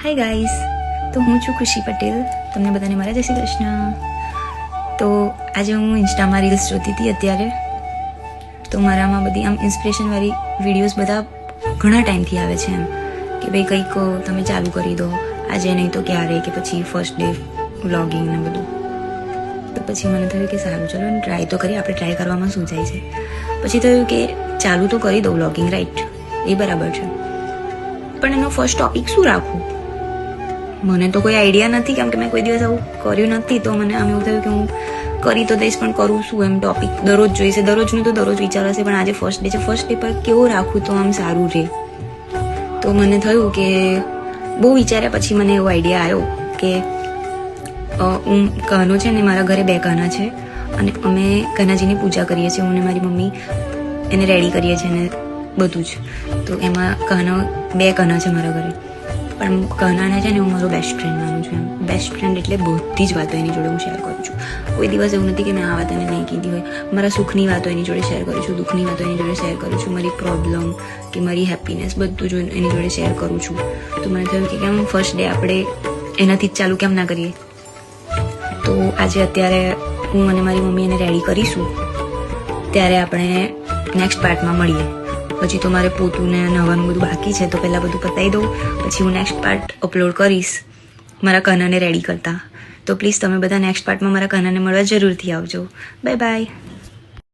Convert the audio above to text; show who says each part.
Speaker 1: Hi guys, તો હું છું ખુશી પટેલ. તમને બધાને મારા જય શ્રી કૃષ્ણ. તો આજે હું ઇન્સ્ટામાં રીલ્સ જોતી હતી અત્યારે. તો મારામાં બધી આમ ઇન્સ્પિરેશનવાળી વિડીયોઝ બધા ઘણા ટાઈમથી આવે છે એમ કે ભાઈ કંઈક તમે ચાલુ કરી દો આજે નહીં તો ક્યારે, કે પછી ફર્સ્ટ ડે વ્લોગિંગ ને બધું. તો પછી મને થયું કે સારું ચલો ને ટ્રાય તો કરીએ, આપણે ટ્રાય કરવામાં શું જાય છે. પછી થયું કે ચાલુ તો કરી દઉં વ્લોગિંગ, રાઈટ, એ બરાબર છે, પણ એનો ફર્સ્ટ ટોપિક શું રાખું મને તો કોઈ આઈડિયા નથી, કેમ કે મેં કોઈ દિવસ આવું કર્યું નથી. તો મને આમ એવું થયું કે હું કરી તો દઈશ, પણ કરું શું એમ. ટોપિક દરરોજ જોઈશે, દરરોજનું તો દરરોજ વિચારાશે, પણ આજે ફર્સ્ટ ડે છે, ફર્સ્ટ ડે પર કેવો રાખું તો આમ સારું રહે. તો મને થયું કે બહુ વિચાર્યા પછી મને એવો આઈડિયા આવ્યો કે હું કાનો છે ને, મારા ઘરે 2 કાના છે અને અમે કાનાજીની પૂજા કરીએ છીએ. હું ને મારી મમ્મી એને રેડી કરીએ છીએ ને બધું જ. તો એમાં 2 કાના છે મારા ઘરે, પણ કાનાને છે ને હું મારો બેસ્ટ ફ્રેન્ડ માનું છું. બેસ્ટ ફ્રેન્ડ એટલે બધી જ વાતો એની જોડે હું શેર કરું છું. કોઈ દિવસ એવું નથી કે મેં આ વાત એને નહીં કીધી હોય. મારા સુખની વાતો એની જોડે શેર કરું છું, દુઃખની વાતો એની જોડે શેર કરું છું, મારી પ્રોબ્લેમ કે મારી હેપીનેસ બધું જ એની જોડે શેર કરું છું. તો મને થયું કે કેમ ફર્સ્ટ ડે આપણે એનાથી જ ચાલુ કેમ ના કરીએ. તો આજે અત્યારે હું અને મારી મમ્મી એને રેડી કરીશું, ત્યારે આપણે નેક્સ્ટ પાર્ટમાં મળીએ. પછી તો મારે પોતું ને નવાનું બધું બાકી છે, તો પહેલાં બધું પતાવી દઉં, પછી હું નેક્સ્ટ પાર્ટ અપલોડ કરીશ મારા કાનાને રેડી કરતા. તો પ્લીઝ તમે બધા નેક્સ્ટ પાર્ટમાં મારા કાનાને મળવા જરૂરથી આવજો. Bye bye.